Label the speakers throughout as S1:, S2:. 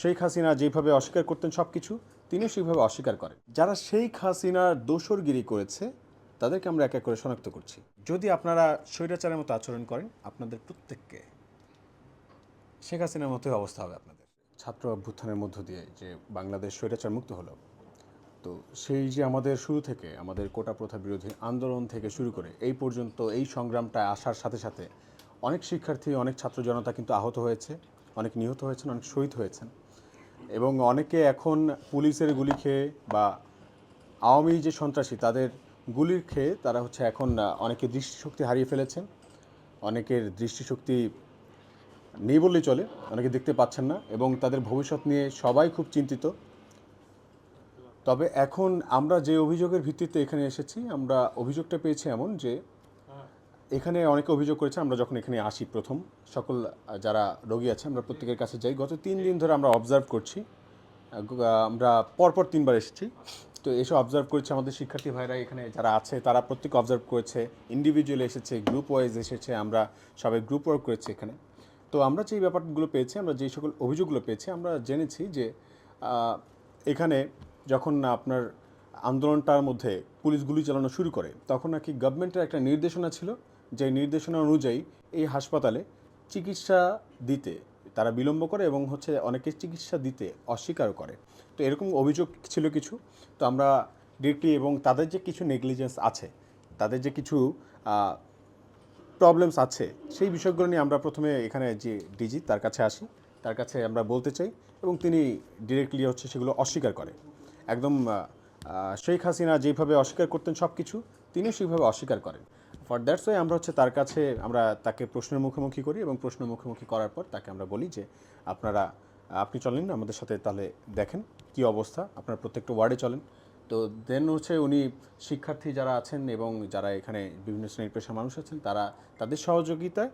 S1: শেখ হাসিনা যেভাবে অস্বীকার করতেন সব কিছু, তিনিও সেইভাবে অস্বীকার করেন। যারা শেখ হাসিনার দোসরগিরি করেছে তাদেরকে আমরা এক এক করে শনাক্ত করছি। যদি আপনারা স্বৈরাচারের মতো আচরণ করেন, আপনাদের প্রত্যেককে শেখ হাসিনার মতোই অবস্থা হবে আপনাদের। ছাত্র অভ্যুত্থানের মধ্য দিয়ে যে বাংলাদেশ স্বৈরাচার মুক্ত হলো, তো সেই যে আমাদের শুরু থেকে আমাদের কোটা প্রথা বিরোধী আন্দোলন থেকে শুরু করে এই পর্যন্ত এই সংগ্রামটা আসার সাথে সাথে অনেক শিক্ষার্থী, অনেক ছাত্র জনতা কিন্তু আহত হয়েছে, অনেক নিহত হয়েছেন, অনেক শহীদ হয়েছেন এবং অনেকে এখন পুলিশের গুলি খেয়ে বা আওয়ামী যে সন্ত্রাসী তাদের গুলির খেয়ে তারা হচ্ছে এখন অনেকে দৃষ্টিশক্তি হারিয়ে ফেলেছেন, অনেকের দৃষ্টিশক্তি নেই বললেই চলে, অনেকে দেখতে পাচ্ছেন না এবং তাদের ভবিষ্যৎ নিয়ে সবাই খুব চিন্তিত। তবে এখন আমরা যে অভিযোগের ভিত্তিতে এখানে এসেছি, আমরা অভিযোগটা পেয়েছি এমন যে এখানে অনেকে অভিযোগ করেছে, আমরা যখন এখানে আসি প্রথম সকল যারা রোগী আছে আমরা প্রত্যেকের কাছে যাই। গত 3 দিন ধরে আমরা অবজার্ভ করছি, আমরা পরপর 3বার এসেছি, তো এসে অবজার্ভ করেছে আমাদের শিক্ষার্থী ভাইরা এখানে যারা আছে তারা প্রত্যেকে অবজার্ভ করেছে, ইন্ডিভিজুয়াল এসেছে, গ্রুপ ওয়াইজ এসেছে, আমরা সবাই গ্রুপ ওয়ার্ক করেছি এখানে। তো আমরা যেই ব্যাপারগুলো পেয়েছি, আমরা যেই সকল অভিযোগগুলো পেয়েছি, আমরা জেনেছি যে এখানে যখন আপনার আন্দোলনটার মধ্যে পুলিশ গুলি চালানো শুরু করে তখন নাকি গভর্নমেন্টের একটা নির্দেশনা ছিল, যে নির্দেশনা অনুযায়ী এই হাসপাতালে চিকিৎসা দিতে তারা বিলম্ব করে এবং হচ্ছে অনেকে চিকিৎসা দিতে অস্বীকার করে। তো এরকম অভিযোগ ছিল কিছু। তো আমরা ডিরেক্টলি এবং তাদের যে কিছু নেগলিজেন্স আছে, তাদের যে কিছু প্রবলেমস আছে, সেই বিষয়গুলো নিয়ে আমরা প্রথমে এখানে যে ডিজি তার কাছে আসি, তার কাছে আমরা বলতে চাই এবং তিনি ডিরেক্টলি হচ্ছে সেগুলো অস্বীকার করে। একদম শেখ হাসিনা যেভাবে অস্বীকার করতেন সব কিছু, তিনিও সেইভাবে অস্বীকার করেন। ফর দ্যাটস ওয়াই আমরা হচ্ছে তার কাছে আমরা তাকে প্রশ্নের মুখোমুখি করি এবং প্রশ্নের মুখোমুখি করার পর তাকে আমরা বলি যে আপনি চলেন আমাদের সাথে, তাহলে দেখেন কি অবস্থা, আপনারা প্রত্যেকটা ওয়ার্ডে চলেন। তো দেন হচ্ছে উনি শিক্ষার্থী যারা আছেন এবং যারা এখানে বিভিন্ন শ্রেণীর পেশার মানুষ আছেন তাদের সহযোগিতায়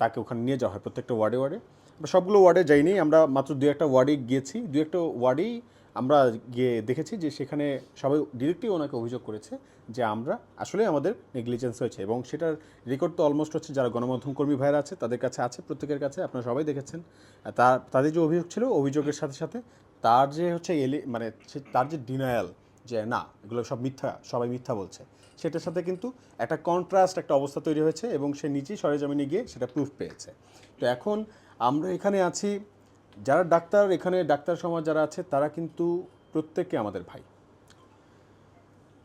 S1: তাকে ওখানে নিয়ে যাওয়া হয় প্রত্যেকটা ওয়ার্ডে ওয়ার্ডে। আমরা সবগুলো ওয়ার্ডে যাইনি, আমরা মাত্র 2-1টা ওয়ার্ডে গিয়েছি। 2-1টা ওয়ার্ডেই আমরা গিয়ে দেখেছি যে সেখানে সবাই ডিরেক্টলি ওনাকে অভিযোগ করেছে যে আমরা আসলে আমাদের নেগলিজেন্স হয়েছে এবং সেটার রেকর্ড তো অলমোস্ট হচ্ছে যারা গণমাধ্যম কর্মী ভাইরা আছে তাদের কাছে আছে, প্রত্যেকের কাছে, আপনারা সবাই দেখেছেন। তাদের যে অভিযোগ ছিল, অভিযোগের সাথে সাথে তার যে হচ্ছে তার যে ডিনায়াল, যে না এগুলো সব মিথ্যা, সবাই মিথ্যা বলছে, সেটার সাথে কিন্তু একটা কন্ট্রাস্ট একটা অবস্থা তৈরি হয়েছে এবং সে নিজেই সরেজমিনে গিয়ে সেটা প্রুফ পেয়েছে। তো এখন আমরা এখানে আছি, যারা ডাক্তার, এখানে ডাক্তার সমাজ যারা আছে তারা কিন্তু প্রত্যেকে আমাদের ভাই,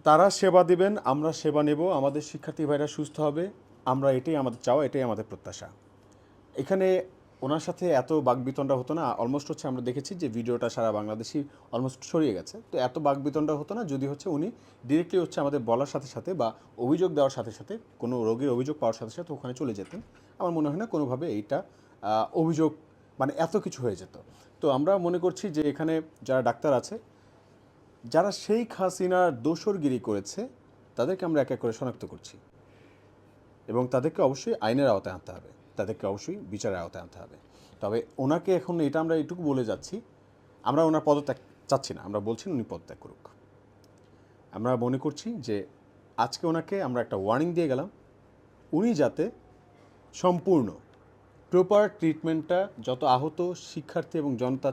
S1: তারা সেবা দিবেন, আমরা সেবা নেব, আমাদের শিক্ষার্থী ভাইরা সুস্থ হবে, আমরা এটাই আমাদের চাওয়া, এটাই আমাদের প্রত্যাশা। এখানে ওনার সাথে এত বাকবিতণ্ডা হতো না, অলমোস্ট হচ্ছে আমরা দেখেছি যে ভিডিওটা সারা বাংলাদেশি অলমোস্ট ছড়িয়ে গেছে। তো এত বাকবিতণ্ডা হতো না যদি হচ্ছে উনি ডিরেক্টলি হচ্ছে আমাদের বলার সাথে সাথে বা অভিযোগ দেওয়ার সাথে সাথে, কোনো রোগীর অভিযোগ পাওয়ার সাথে সাথে ওখানে চলে যেতেন। আমার মনে হয় না কোনোভাবে এইটা অভিযোগ মানে এত কিছু হয়ে যেত। তো আমরা মনে করছি যে এখানে যারা ডাক্তার আছে, যারা শেখ হাসিনার দোসরগিরি করেছে তাদেরকে আমরা এক এক করে শনাক্ত করছি এবং তাদেরকে অবশ্যই আইনের আওতায় আনতে হবে, তাদেরকে অবশ্যই বিচারের আওতায় আনতে হবে। তবে ওনাকে এখন এটা আমরা এইটুকু বলে যাচ্ছি, আমরা ওনার পদত্যাগ চাচ্ছি না, আমরা বলছি উনি পদত্যাগ করুক। আমরা মনে করছি যে আজকে ওনাকে আমরা একটা ওয়ার্নিং দিয়ে গেলাম, উনি যাতে সম্পূর্ণ প্রপার ট্রিটমেন্টটা, যত আহত শিক্ষার্থী এবং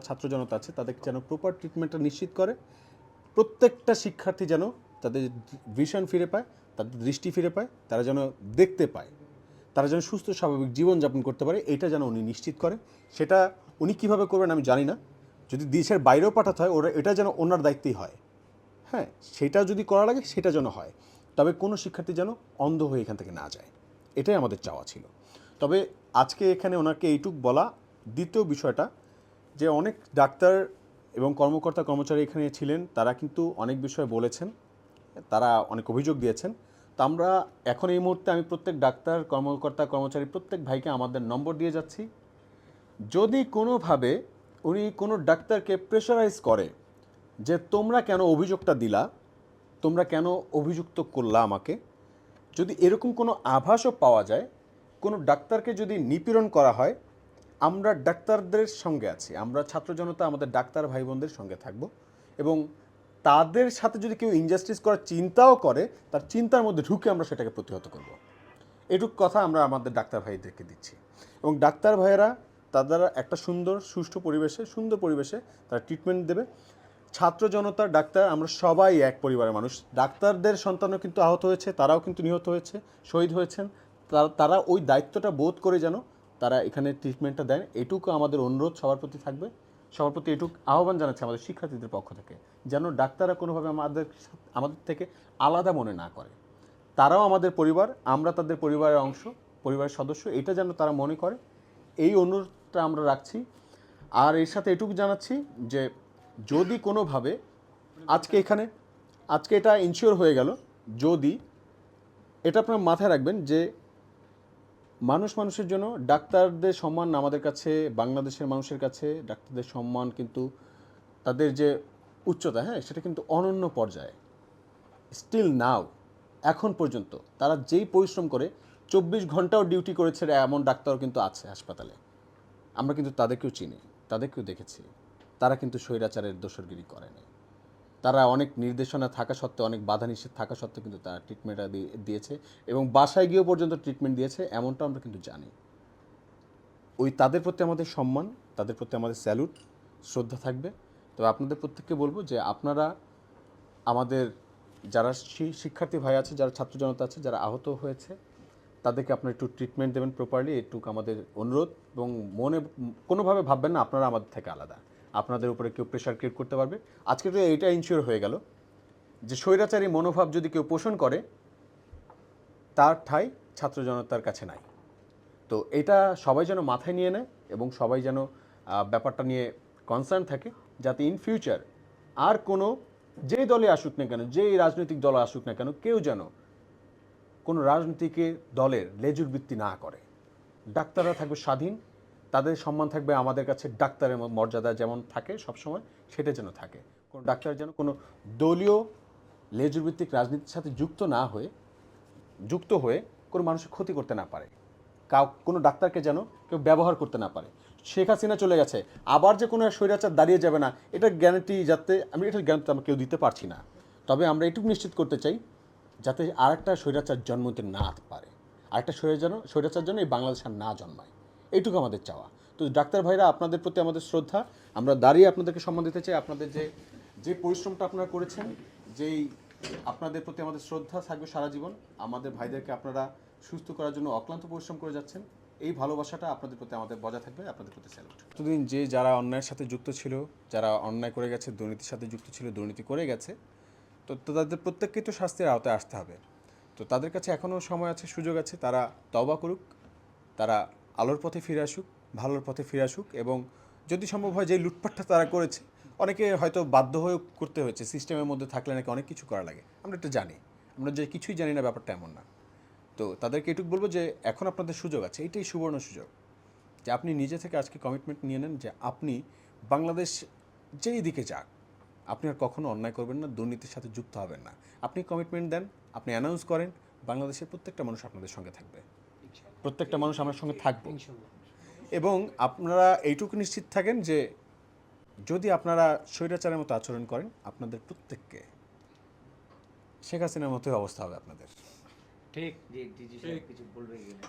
S1: ছাত্র জনতা আছে তাদেরকে যেন প্রপার ট্রিটমেন্টটা নিশ্চিত করে, প্রত্যেকটা শিক্ষার্থী যেন তাদের ভিশন ফিরে পায়, তাদের দৃষ্টি ফিরে পায়, তারা যেন দেখতে পায়, তারা যেন সুস্থ স্বাভাবিক জীবনযাপন করতে পারে, এটা যেন উনি নিশ্চিত করে। সেটা উনি কীভাবে করবেন আমি জানি না, যদি দেশের বাইরেও পাঠাতে হয় এটা যেন ওনার দায়িত্বই হয়। হ্যাঁ, সেটা যদি করা লাগে সেটা যেন হয়, তবে কোনো শিক্ষার্থী যেন অন্ধ হয়ে এখান থেকে না যায়, এটাই আমাদের চাওয়া ছিল। তবে আজকে এখানে ওনাকে এইটুক বলা। দ্বিতীয় বিষয়টা, যে অনেক ডাক্তার এবং কর্মকর্তা কর্মচারী এখানে ছিলেন, তারা কিন্তু অনেক বিষয় বলেছেন, তারা অনেক অভিযোগ দিয়েছেন। তো আমরা এখন এই মুহূর্তে আমি প্রত্যেক ডাক্তার কর্মকর্তা কর্মচারী প্রত্যেক ভাইকে আমাদের নম্বর দিয়ে যাচ্ছি, যদি কোনোভাবে উনি কোনো ডাক্তারকে প্রেশারাইজ করে যে তোমরা কেন অভিযোগটা দিলা, তোমরা কেন অভিযুক্ত করলা আমাকে, যদি এরকম কোনো আভাসও পাওয়া যায়, কোনো ডাক্তারকে যদি নিপীড়ন করা হয়, আমরা ডাক্তারদের সঙ্গে আছি, আমরা ছাত্র জনতা আমাদের ডাক্তার ভাই বোনদের সঙ্গে থাকব এবং তাদের সাথে যদি কেউ ইনজাস্টিস করার চিন্তাও করে, তার চিন্তার মধ্যে ঢুকে আমরা সেটাকে প্রতিহত করব। এটুক কথা আমরা আমাদের ডাক্তার ভাইদেরকে দিচ্ছি এবং ডাক্তার ভাইয়েরা তারা একটা সুষ্ঠু সুন্দর পরিবেশে তারা ট্রিটমেন্ট দেবে। ছাত্র জনতা, ডাক্তার, আমরা সবাই এক পরিবারের মানুষ। ডাক্তারদের সন্তানও কিন্তু আহত হয়েছে, তারাও কিন্তু নিহত হয়েছে, শহীদ হয়েছেন। তারা ওই দায়িত্বটা বোধ করে যেন তারা এখানে ট্রিটমেন্টটা দেন, এটুকু আমাদের অনুরোধ সবার প্রতি থাকবে। সবার প্রতি এটুকু আহ্বান জানাচ্ছে আমাদের শিক্ষার্থীদের পক্ষ থেকে, যেন ডাক্তাররা কোনোভাবে আমাদের থেকে আলাদা মনে না করে। তারাও আমাদের পরিবার, আমরা তাদের পরিবারের অংশ, পরিবারের সদস্য, এটা যেন তারা মনে করে, এই অনুরোধটা আমরা রাখছি। আর এর সাথে এটুকু জানাচ্ছি যে যদি কোনোভাবে আজকে এটা ইনশিওর হয়ে গেল, যদি এটা আপনার মাথায় রাখবেন যে মানুষের জন্য ডাক্তারদের সম্মান আমাদের কাছে, বাংলাদেশের মানুষের কাছে ডাক্তারদের সম্মান কিন্তু তাদের যে উচ্চতা, হ্যাঁ, সেটা কিন্তু অনন্য পর্যায়ে। স্টিল নাও, এখন পর্যন্ত তারা যেই পরিশ্রম করে 24 ঘন্টাও ডিউটি করেছে এমন ডাক্তারও কিন্তু আছে হাসপাতালে। আমরা কিন্তু তাদেরকেও চিনি, তাদেরকেও দেখেছি। তারা কিন্তু স্বৈরাচারের দোসরগিরি করেনি। তারা অনেক নির্দেশনা থাকা সত্ত্বেও, অনেক বাধা নিষেধ থাকা সত্ত্বেও কিন্তু তারা ট্রিটমেন্টটা দিয়েছে এবং বাসায় গিয়েও পর্যন্ত ট্রিটমেন্ট দিয়েছে, এমনটা আমরা কিন্তু জানি। তাদের প্রতি আমাদের সম্মান, তাদের প্রতি আমাদের স্যালুট, শ্রদ্ধা থাকবে। তবে আপনাদের প্রত্যেককে বলবো যে আপনারা আমাদের যারা শিক্ষার্থী ভাই আছে, যারা ছাত্র জনতা আছে, যারা আহত হয়েছে, তাদেরকে আপনারা একটু ট্রিটমেন্ট দেবেন প্রপারলি, এটুকু আমাদের অনুরোধ। এবং মনে কোনোভাবে ভাববেন না আপনারা আমাদের থেকে আলাদা, আপনাদের উপরে কেউ প্রেশার ক্রিয়েট করতে পারবে। আজকে তো এইটা ইনশিওর হয়ে গেল যে স্বৈরাচারী মনোভাব যদি কেউ পোষণ করে, তার ঠাঁই ছাত্র জনতার কাছে নাই। তো এটা সবাই যেন মাথায় নিয়ে নেয় এবং সবাই যেন ব্যাপারটা নিয়ে কনসার্ন থাকে, যাতে ইন ফিউচার আর কোনো যেই দলে আসুক না কেন, যেই রাজনৈতিক দল আসুক না কেন, কেউ যেন কোনো রাজনৈতিক দলের লেজুর বৃত্তি না করে। ডাক্তাররা থাকবে স্বাধীন, তাদের সম্মান থাকবে আমাদের কাছে ডাক্তারের মর্যাদা যেমন থাকে সবসময়, সেটা যেন থাকে। কোনো ডাক্তার যেন কোনো দলীয় লেজুর ভিত্তিক রাজনীতির সাথে যুক্ত হয়ে কোনো মানুষের ক্ষতি করতে না পারে। কোনো ডাক্তারকে যেন কেউ ব্যবহার করতে না পারে। শেখ হাসিনা চলে গেছে, আবার যে কোনো স্বৈরাচার দাঁড়িয়ে যাবে না, এটার গ্যারান্টি এটার গ্যারান্টি আমরা কেউ দিতে পারছি না। তবে আমরা এটুকু নিশ্চিত করতে চাই যাতে আরেকটা স্বৈরাচার জন্ম নিতে না পারে, আরেকটা স্বৈরাচার জন্য এই বাংলাদেশ আর না জন্মায়, এইটুকু আমাদের চাওয়া। তো ডাক্তার ভাইরা, আপনাদের প্রতি আমাদের শ্রদ্ধা, আমরা দাঁড়িয়ে আপনাদেরকে সম্মান দিতে চাই। আপনাদের যে পরিশ্রমটা আপনারা করেছেন, যেই আপনাদের প্রতি আমাদের শ্রদ্ধা থাকবে সারা জীবন। আমাদের ভাইদেরকে আপনারা সুস্থ করার জন্য অক্লান্ত পরিশ্রম করে যাচ্ছেন, এই ভালোবাসাটা আপনাদের প্রতি আমাদের বজায় থাকবে। আপনাদের প্রতি স্যালুট। এতদিন যারা অন্যায়ের সাথে যুক্ত ছিল, যারা অন্যায় করে গেছে, দুর্নীতির সাথে যুক্ত ছিল, দুর্নীতি করে গেছে, তো তাদের প্রত্যেককেই তো শাস্তির আওতায় আসতে হবে। তো তাদের কাছে এখনও সময় আছে, সুযোগ আছে, তারা তওবা করুক, তারা আলোর পথে ফিরে আসুক, ভালোর পথে ফিরে আসুক। এবং যদি সম্ভব হয়, যে লুটপাটটা তারা করেছে, অনেকে হয়তো বাধ্য হয়ে করতে হয়েছে, সিস্টেমের মধ্যে থাকলে নাকি অনেক কিছু করা লাগে, আমরা এটা জানি। আমরা যে কিছুই জানি না, ব্যাপারটা এমন না। তো তাদেরকে এটুকু বলবো যে এখন আপনাদের সুযোগ আছে, এইটাই সুবর্ণ সুযোগ যে আপনি নিজে থেকে আজকে কমিটমেন্ট নিয়ে নেন যে আপনি বাংলাদেশ যেই দিকে যাক, আপনি আর কখনো অন্যায় করবেন না, দুর্নীতির সাথে যুক্ত হবেন না। আপনি কমিটমেন্ট দেন, আপনি অ্যানাউন্স করেন, বাংলাদেশের প্রত্যেকটা মানুষ আপনাদের সঙ্গে থাকবে, প্রত্যেকটা মানুষ আমার সঙ্গে থাকবে। এবং আপনারা এইটুকু নিশ্চিত থাকেন যে যদি আপনারা স্বৈরাচারের মতো আচরণ করেন, আপনাদের প্রত্যেককে শেখ হাসিনার মতোই অবস্থা হবে আপনাদের।
S2: ঠিক, জি, কিছু বলবে কিনা?